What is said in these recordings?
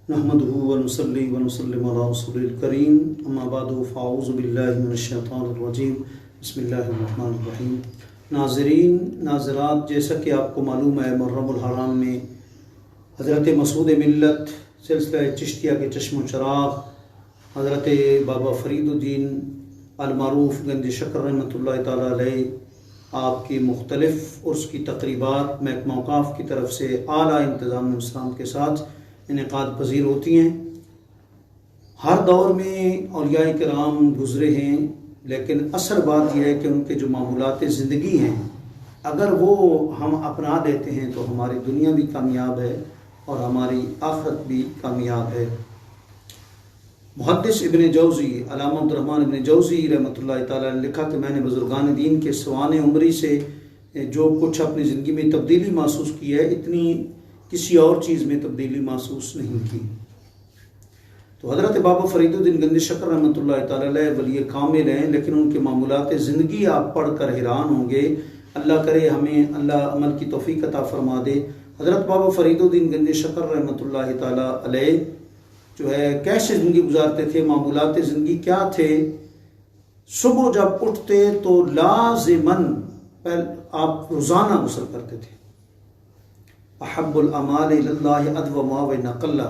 نحمده ونصلي ونسلم على رسول الكريم اما بعد فاعوذ باللہ من الشیطان الرجیم بسم اللہ الرحمن الرحیم۔ ناظرین ناظرات، جیسا کہ آپ کو معلوم ہے محرم الحرام میں حضرت مسعود ملت سلسلہ چشتیہ کے چشم و چراغ حضرت بابا فرید الدین المعروف گنج شکر رحمۃ اللہ تعالیٰ علیہ آپ کی مختلف عرس کی تقریبات محکمہ اوقاف کی طرف سے اعلیٰ انتظام اسلام کے ساتھ انعقاد پذیر ہوتی ہیں۔ ہر دور میں اولیاء کرام گزرے ہیں، لیکن اصل بات یہ ہے کہ ان کے جو معمولات زندگی ہیں اگر وہ ہم اپنا دیتے ہیں تو ہماری دنیا بھی کامیاب ہے اور ہماری آخرت بھی کامیاب ہے۔ محدث ابن جوزی علامہ عبدالرحمن ابن جوزی رحمۃ اللہ تعالیٰ نے لکھا کہ میں نے بزرگان دین کے سوانح عمری سے جو کچھ اپنی زندگی میں تبدیلی محسوس کی ہے اتنی کسی اور چیز میں تبدیلی محسوس نہیں کی۔ تو حضرت بابا فرید الدین گنج شکر رحمۃ اللہ تعالیٰ علیہ ولی کامل ہیں، لیکن ان کے معمولات زندگی آپ پڑھ کر حیران ہوں گے۔ اللہ کرے ہمیں اللہ عمل کی توفیق عطا فرما دے۔ حضرت بابا فرید الدین گنج شکر رحمۃ اللہ تعالیٰ علیہ جو ہے کیسے زندگی گزارتے تھے، معمولات زندگی کیا تھے؟ صبح جب اٹھتے تو لازماً آپ روزانہ غسل کرتے تھے۔ احب الاعمال اللہ ادومها ونقل،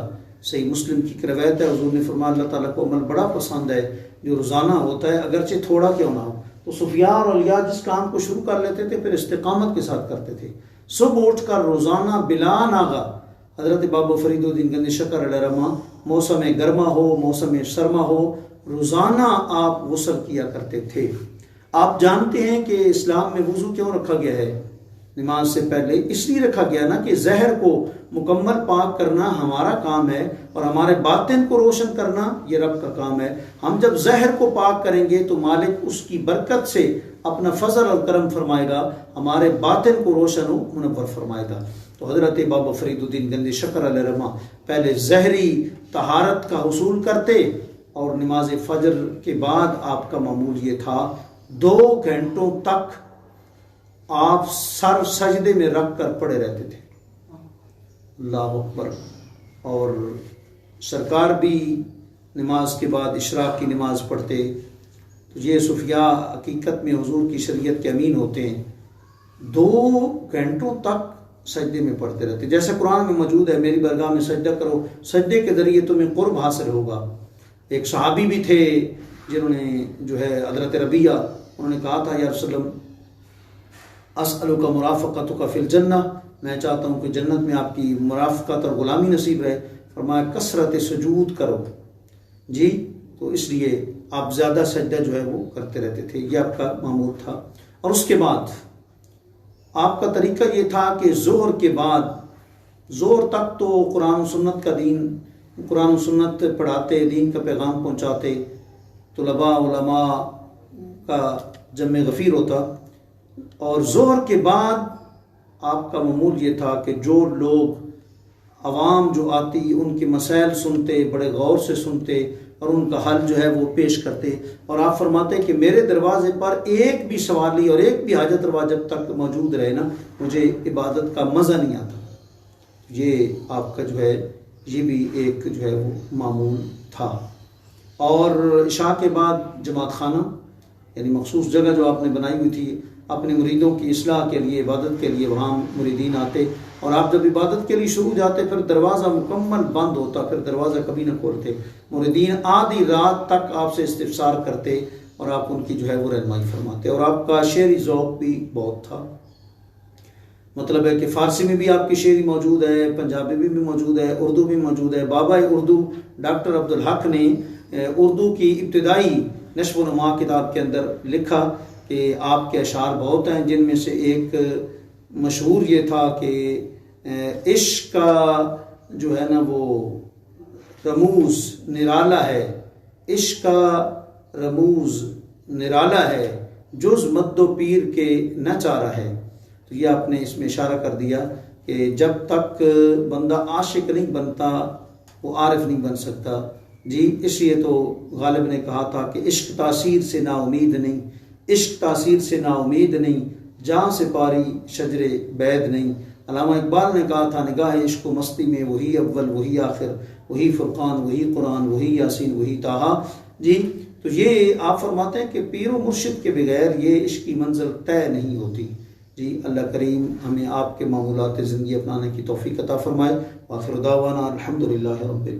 صحیح مسلم کی ایک روایت ہے، حضور نے فرمایا اللہ تعالیٰ کو عمل بڑا پسند ہے جو روزانہ ہوتا ہے اگرچہ تھوڑا کیوں نہ ہو۔ تو صوفیاء اور اولیاء جس کام کو شروع کر لیتے تھے پھر استقامت کے ساتھ کرتے تھے۔ صبح اٹھ کر روزانہ بلا ناغہ حضرت بابا فرید الدین گنج شکر علیہ رحمہ موسم گرما ہو موسم سرما ہو روزانہ آپ غسل کیا کرتے تھے۔ آپ جانتے ہیں کہ اسلام میں وضو کیوں رکھا گیا ہے نماز سے پہلے؟ اس لیے رکھا گیا نا کہ زہر کو مکمل پاک کرنا ہمارا کام ہے اور ہمارے باطن کو روشن کرنا یہ رب کا کام ہے۔ ہم جب زہر کو پاک کریں گے تو مالک اس کی برکت سے اپنا فضل اور کرم فرمائے گا، ہمارے باطن کو روشن و منور فرمائے گا۔ تو حضرت بابا فرید الدین گنج شکر علیہ رحمہ پہلے زہری طہارت کا حصول کرتے اور نماز فجر کے بعد آپ کا معمول یہ تھا 2 گھنٹوں تک آپ سر سجدے میں رکھ کر پڑے رہتے تھے۔ اللہ اکبر۔ اور سرکار بھی نماز کے بعد اشراق کی نماز پڑھتے۔ تو یہ صوفیاء حقیقت میں حضور کی شریعت کے امین ہوتے ہیں، 2 گھنٹوں تک سجدے میں پڑھتے رہتے، جیسے قرآن میں موجود ہے میری بارگاہ میں سجدہ کرو، سجدے کے ذریعے تمہیں قرب حاصل ہوگا۔ ایک صحابی بھی تھے جنہوں نے جو ہے حضرت ربیہ، انہوں نے کہا تھا یا رسول اللہ اسألک مرافقتک فی الجنہ، میں چاہتا ہوں کہ جنت میں آپ کی مرافقت اور غلامی نصیب رہے۔ فرمایا کثرت سجود کرو جی، تو اس لیے آپ زیادہ سجدہ جو ہے وہ کرتے رہتے تھے، یہ آپ کا معمول تھا۔ اور اس کے بعد آپ کا طریقہ یہ تھا کہ ظہر کے بعد، ظہر تک تو قرآن و سنت کا دین، قرآن و سنت پڑھاتے، دین کا پیغام پہنچاتے، طلباء علماء کا جمع غفیر ہوتا۔ اور ظہر کے بعد آپ کا معمول یہ تھا کہ جو لوگ عوام جو آتی ان کے مسائل سنتے، بڑے غور سے سنتے اور ان کا حل جو ہے وہ پیش کرتے۔ اور آپ فرماتے کہ میرے دروازے پر ایک بھی سوالی اور ایک بھی حاجت روا جب تک موجود رہے نا مجھے عبادت کا مزہ نہیں آتا۔ یہ آپ کا جو ہے یہ بھی ایک جو ہے وہ معمول تھا۔ اور عشاء کے بعد جماعت خانہ یعنی مخصوص جگہ جو آپ نے بنائی ہوئی تھی اپنے مریدوں کی اصلاح کے لیے، عبادت کے لیے، وہاں مریدین آتے اور آپ جب عبادت کے لیے شروع جاتے پھر دروازہ مکمل بند ہوتا، پھر دروازہ کبھی نہ کھولتے۔ مریدین آدھی رات تک آپ سے استفسار کرتے اور آپ ان کی جو ہے وہ رہنمائی فرماتے۔ اور آپ کا شعری ذوق بھی بہت تھا، مطلب ہے کہ فارسی میں بھی آپ کی شعری موجود ہے، پنجابی بھی موجود ہے، اردو بھی موجود ہے۔ بابا اردو ڈاکٹر عبدالحق نے اردو کی ابتدائی نشو و نما کتاب کے اندر لکھا کہ آپ کے اشعار بہت ہیں، جن میں سے ایک مشہور یہ تھا کہ عشق کا جو ہے نا وہ رموز نرالا ہے، عشق کا رموز نرالا ہے، جز مد و پیر کے نہ چارہ ہے۔ تو یہ آپ نے اس میں اشارہ کر دیا کہ جب تک بندہ عاشق نہیں بنتا وہ عارف نہیں بن سکتا جی۔ اس لیے تو غالب نے کہا تھا کہ عشق تاثیر سے نا امید نہیں، عشق تاثیر سے نا امید نہیں، جہاں سے پاری شجر بید نہیں۔ علامہ اقبال نے کہا تھا نگاہ عشق و مستی میں وہی اول وہی آخر، وہی فرقان وہی قرآن وہی یاسین وہی طٰہٰ. جی تو یہ آپ فرماتے ہیں کہ پیر و مرشد کے بغیر یہ عشق کی منزل طے نہیں ہوتی. جی اللہ کریم ہمیں آپ کے معمولات زندگی اپنانے کی توفیق عطا فرمائے. وآخر دعوانا الحمدللہ رب